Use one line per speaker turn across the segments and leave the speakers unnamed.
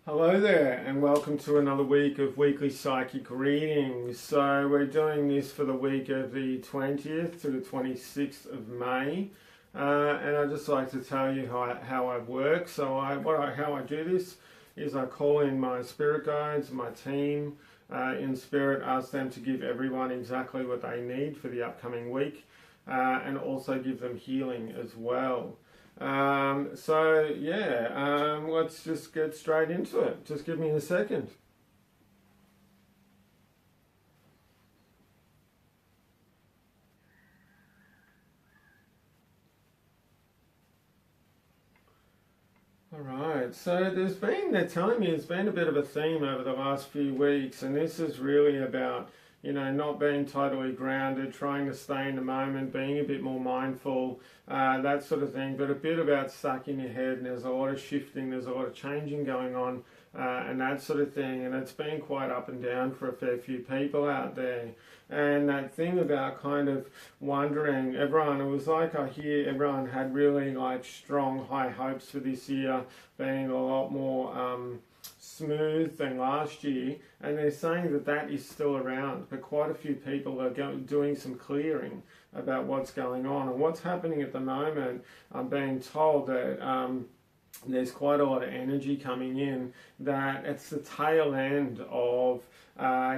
Hello there, and welcome to another week of weekly psychic readings. So we're doing this for the week of the 20th to the 26th of May, and I'd just like to tell you how I work. So how I do this is I call in my spirit guides, my team in spirit, ask them to give everyone exactly what they need for the upcoming week, and also give them healing as well. Let's just get straight into it. Just give me a second. Alright, so they're telling me there's been a bit of a theme over the last few weeks, and this is really about, not being totally grounded, trying to stay in the moment, being a bit more mindful, that sort of thing, but a bit about stuck in your head, and there's a lot of shifting, there's a lot of changing going on, and that sort of thing, and it's been quite up and down for a fair few people out there. And that thing about kind of wondering, it was like I hear everyone had really like strong high hopes for this year, being a lot more smooth than last year, and they're saying that is still around, but quite a few people are doing some clearing about what's going on and what's happening at the moment. I'm being told that there's quite a lot of energy coming in, that it's the tail end of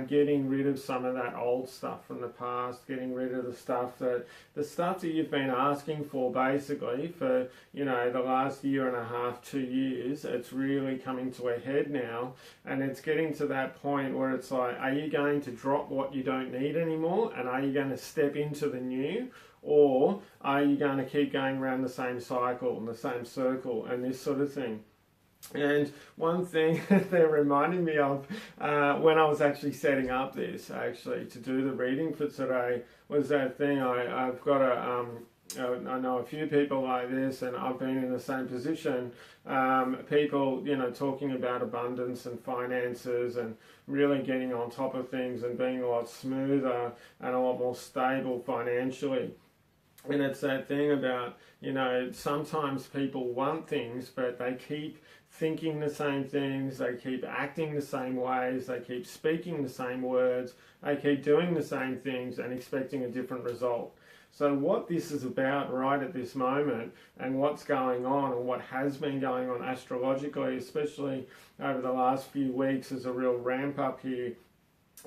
getting rid of some of that old stuff from the past, getting rid of the stuff that you've been asking for basically for the last year and a half, 2 years. It's really coming to a head now, and it's getting to that point where it's like, are you going to drop what you don't need anymore, and are you going to step into the new? Or are you going to keep going around the same cycle and the same circle and this sort of thing? And one thing they're reminding me of when I was actually setting up this, to do the reading for today, was that thing. I've got I know a few people like this, and I've been in the same position. People, talking about abundance and finances and really getting on top of things and being a lot smoother and a lot more stable financially. And it's that thing about, sometimes people want things, but they keep thinking the same things, they keep acting the same ways, they keep speaking the same words, they keep doing the same things and expecting a different result. So what this is about right at this moment, and what's going on and what has been going on astrologically, especially over the last few weeks, is a real ramp up here,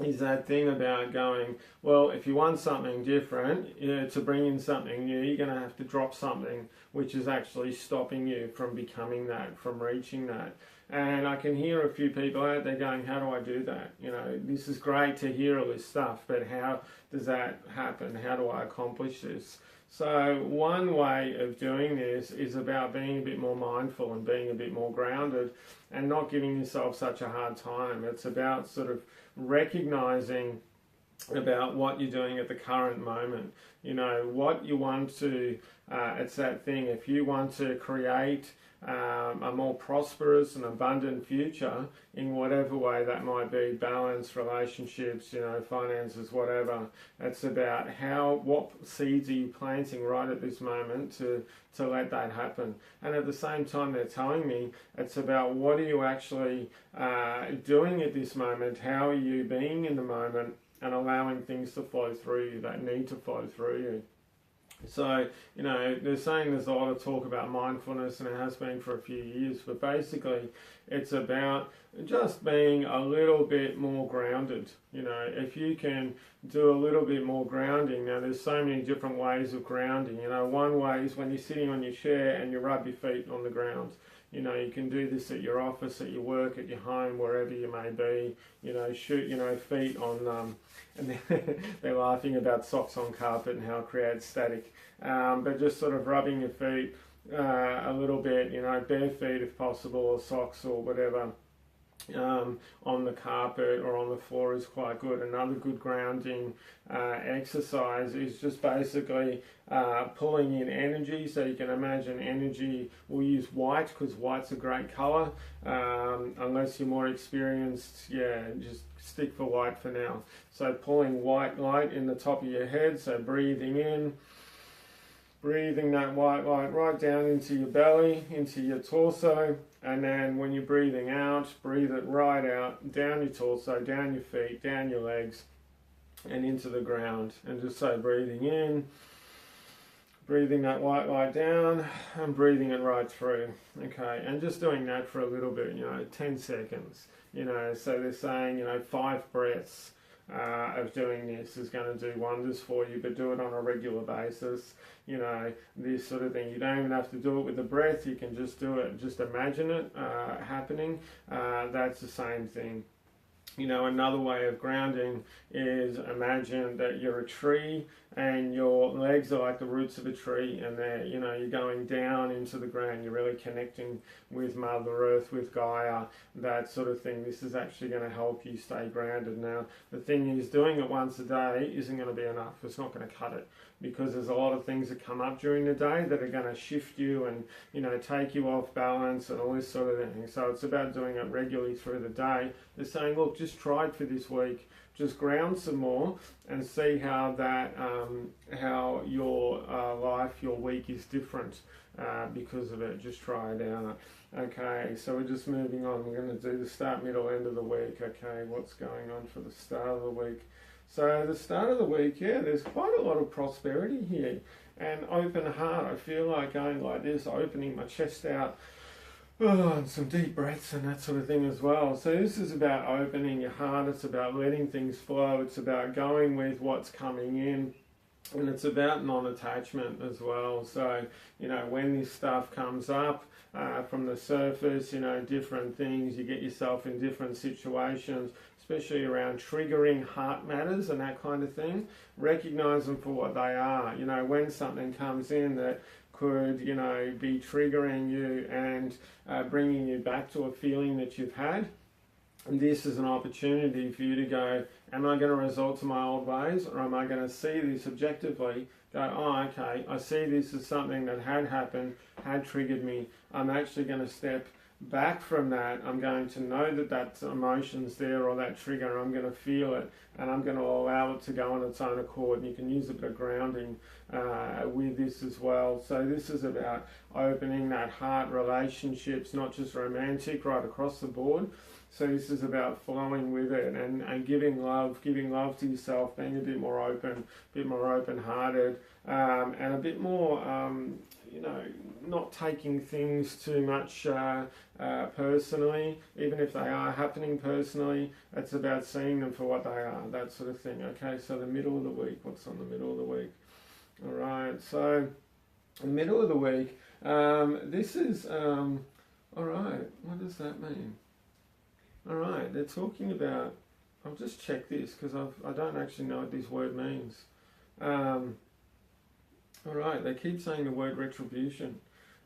is that thing about going, well, if you want something different, to bring in something new, you're going to have to drop something which is actually stopping you from becoming that, from reaching that. And I can hear a few people out there going, how do I do that? This is great to hear all this stuff, but how does that happen? How do I accomplish this? So one way of doing this is about being a bit more mindful and being a bit more grounded and not giving yourself such a hard time. It's about sort of recognizing about what you're doing at the current moment. What you want to, it's that thing, if you want to create a more prosperous and abundant future in whatever way that might be, balance, relationships, finances, whatever, it's about what seeds are you planting right at this moment to let that happen. And at the same time, they're telling me it's about what are you actually doing at this moment, how are you being in the moment and allowing things to flow through you that need to flow through you. So, they're saying there's a lot of talk about mindfulness, and it has been for a few years, but basically it's about just being a little bit more grounded. If you can do a little bit more grounding, now there's so many different ways of grounding. One way is when you're sitting on your chair and you rub your feet on the ground. You can do this at your office, at your work, at your home, wherever you may be. Shoot, feet on, and they're laughing about socks on carpet and how it creates static. But just sort of rubbing your feet a little bit, bare feet if possible, or socks or whatever, on the carpet or on the floor is quite good. Another good grounding exercise is just basically pulling in energy. So you can imagine energy, we'll use white because white's a great colour. Unless you're more experienced, just stick for white for now. So pulling white light in the top of your head, so breathing in breathing that white light right down into your belly, into your torso, and then when you're breathing out, breathe it right out, down your torso, down your feet, down your legs, and into the ground. And just so breathing in, breathing that white light down, and breathing it right through. Okay, and just doing that for a little bit, 10 seconds. So they're saying, 5 breaths of doing this is going to do wonders for you, but do it on a regular basis. This sort of thing. You don't even have to do it with the breath. You can just do it, just imagine it happening. That's the same thing. Another way of grounding is imagine that you're a tree and your legs are like the roots of a tree, and they're, you're going down into the ground. You're really connecting with Mother Earth, with Gaia, that sort of thing. This is actually going to help you stay grounded. Now, the thing is, doing it once a day isn't going to be enough. It's not going to cut it, because there's a lot of things that come up during the day that are going to shift you and, take you off balance and all this sort of thing. So it's about doing it regularly through the day. They're saying, look, just try it for this week. Just ground some more and see how that, how your life, your week is different because of it. Just try it out. Okay, so we're just moving on. We're going to do the start, middle, end of the week. Okay, what's going on for the start of the week? So the start of the week, there's quite a lot of prosperity here and open heart. I feel like going like this, opening my chest out, and some deep breaths and that sort of thing as well. So this is about opening your heart. It's about letting things flow. It's about going with what's coming in. And it's about non-attachment as well. So, when this stuff comes up from the surface, different things, you get yourself in different situations, especially around triggering heart matters and that kind of thing. Recognize them for what they are. When something comes in that could, be triggering you and bringing you back to a feeling that you've had, and this is an opportunity for you to go, am I going to resort to my old ways, or am I going to see this objectively, go, oh, okay, I see this as something that had happened, had triggered me. I'm actually going to step back from that. I'm going to know that that emotion's there or that trigger. I'm going to feel it, and I'm going to allow it to go on its own accord. And you can use a bit of grounding with this as well. So this is about opening that heart relationships, not just romantic, right across the board. So this is about flowing with it and giving love to yourself, being a bit more open-hearted, and a bit more, not taking things too much personally, even if they are happening personally. It's about seeing them for what they are, that sort of thing. Okay, so the middle of the week, what's on the middle of the week? All right, so the middle of the week, this is, all right, what does that mean? All right, they're talking about, I'll just check this because I don't actually know what this word means. All right, they keep saying the word retribution.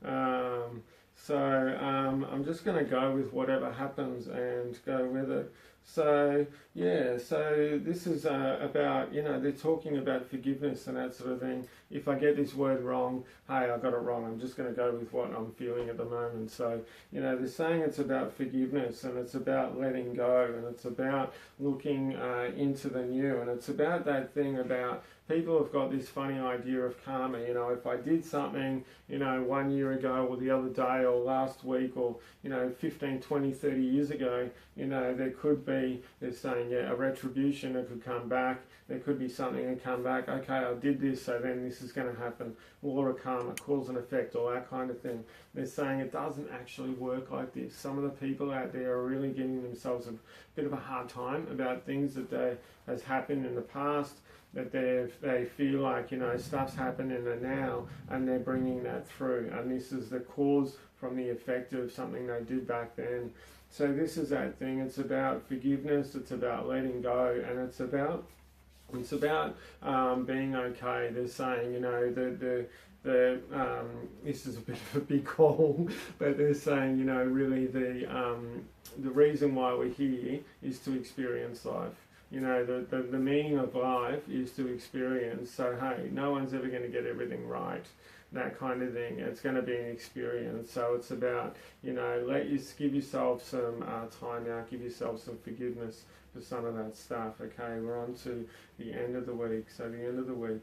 I'm just going to go with whatever happens and go with it. So, so this is about, they're talking about forgiveness and that sort of thing. If I get this word wrong, hey, I got it wrong. I'm just going to go with what I'm feeling at the moment. So, they're saying it's about forgiveness, and it's about letting go, and it's about looking into the new, and it's about that thing about people have got this funny idea of karma. If I did something, 1 year ago or the other day or last week or, 15, 20, 30 years ago, there could be, they're saying, a retribution that could come back. There could be something that come back. Okay, I did this, so then this is going to happen. Law of karma, cause and effect, all that kind of thing. They're saying it doesn't actually work like this. Some of the people out there are really giving themselves a bit of a hard time about things that has happened in the past, that they feel like, stuff's happened in the now, and they're bringing that through. And this is the cause from the effect of something they did back then. So this is that thing. It's about forgiveness. It's about letting go, and it's about being okay. They're saying, this is a bit of a big call, but they're saying, really the reason why we're here is to experience life. The meaning of life is to experience. So, hey, no one's ever going to get everything right, that kind of thing. It's going to be an experience. So it's about, give yourself some time out, give yourself some forgiveness for some of that stuff. Okay, we're on to the end of the week. So the end of the week.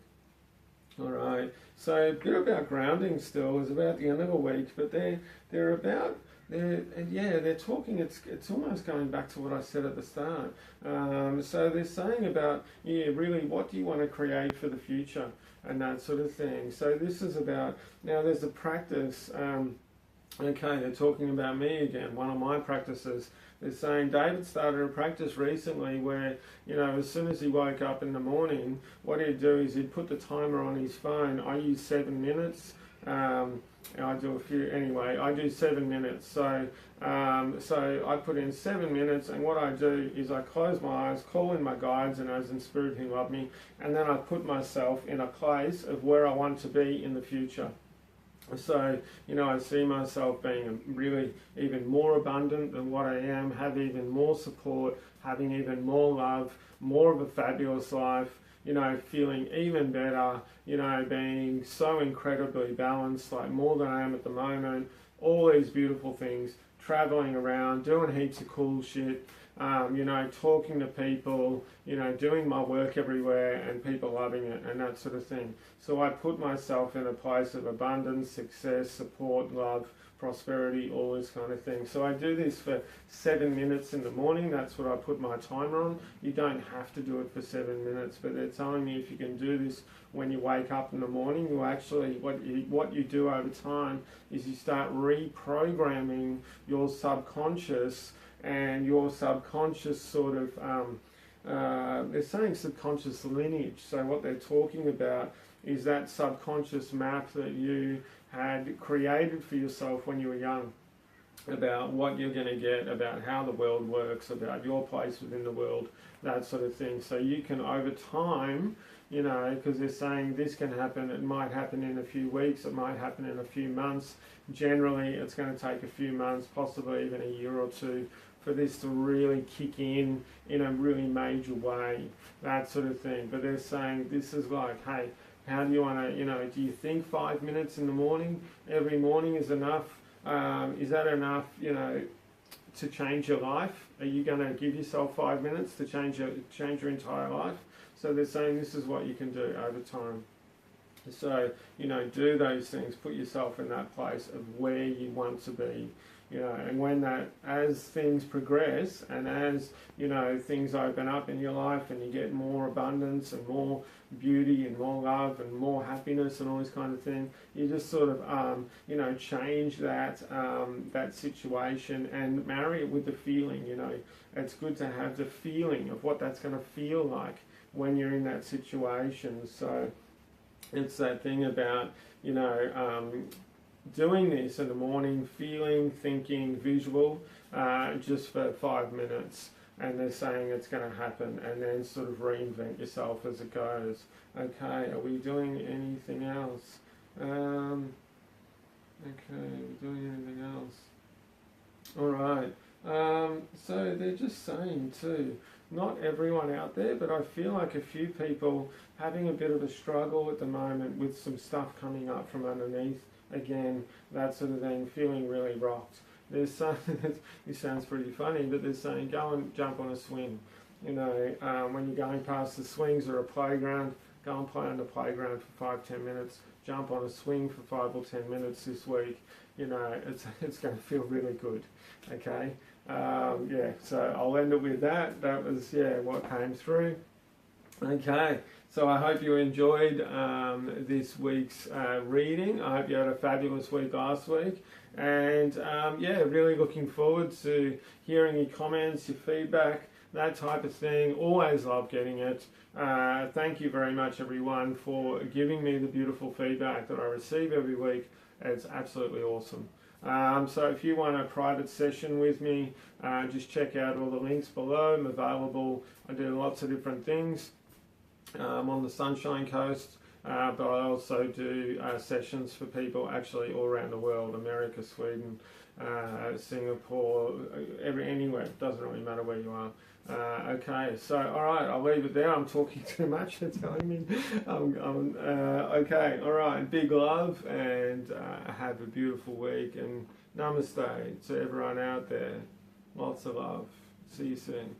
All right. So a bit about grounding still is about the end of the week, but they're about they're talking. It's almost going back to what I said at the start. So they're saying about really what do you want to create for the future and that sort of thing. So this is about now. There's a practice. Okay, they're talking about me again. One of my practices. They're saying David started a practice recently where, as soon as he woke up in the morning, what he'd do is he'd put the timer on his phone. I use 7 minutes. I do a few anyway. I do 7 minutes. So I put in 7 minutes, and what I do is I close my eyes, call in my guides and those in spirit who love me, and then I put myself in a place of where I want to be in the future. So, I see myself being really even more abundant than what I am, have even more support, having even more love, more of a fabulous life, feeling even better, being so incredibly balanced, like more than I am at the moment, all these beautiful things, traveling around, doing heaps of cool shit, talking to people, doing my work everywhere and people loving it and that sort of thing. So I put myself in a place of abundance, success, support, love, prosperity, all this kind of thing. So I do this for 7 minutes in the morning. That's what I put my timer on. You don't have to do it for 7 minutes, but they're telling me if you can do this when you wake up in the morning, you actually, what you do over time is you start reprogramming your subconscious, and your subconscious sort of, they're saying subconscious lineage. So what they're talking about is that subconscious map that you had created for yourself when you were young, about what you're going to get, about how the world works, about your place within the world, that sort of thing. So you can, over time, because they're saying this can happen, it might happen in a few weeks, it might happen in a few months. Generally, it's going to take a few months, possibly even a year or two, for this to really kick in a really major way, that sort of thing. But they're saying this is like, hey, how do you want to, do you think 5 minutes in the morning, every morning is enough? Is that enough, to change your life? Are you going to give yourself 5 minutes to change your entire life? So they're saying this is what you can do over time. So, do those things, put yourself in that place of where you want to be. And when as things progress and as, things open up in your life and you get more abundance and more beauty and more love and more happiness and all this kind of thing, you just sort of, change that situation and marry it with the feeling, It's good to have the feeling of what that's going to feel like when you're in that situation. So it's that thing about, doing this in the morning, feeling, thinking, visual, just for 5 minutes. And they're saying it's going to happen, and then sort of reinvent yourself as it goes. Okay, are we doing anything else? Okay, are we doing anything else? All right. So they're just saying too, not everyone out there, but I feel like a few people having a bit of a struggle at the moment with some stuff coming up from underneath. Again, that sort of thing, feeling really rocked. There's some, this sounds pretty funny, but they're saying go and jump on a swing. When you're going past the swings or a playground, go and play on the playground for 5-10 minutes. Jump on a swing for 5 or 10 minutes this week. It's going to feel really good. Okay, so I'll end it with that. That was what came through. Okay, so I hope you enjoyed this week's reading. I hope you had a fabulous week last week. And really looking forward to hearing your comments, your feedback, that type of thing. Always love getting it. Thank you very much, everyone, for giving me the beautiful feedback that I receive every week. It's absolutely awesome. So if you want a private session with me, just check out all the links below. I'm available. I do lots of different things. On the Sunshine Coast, but I also do sessions for people actually all around the world, America, Sweden, Singapore, anywhere, it doesn't really matter where you are. Okay, so alright, I'll leave it there. I'm talking too much, they're telling me. Okay, alright, big love, and have a beautiful week, and namaste to everyone out there. Lots of love. See you soon.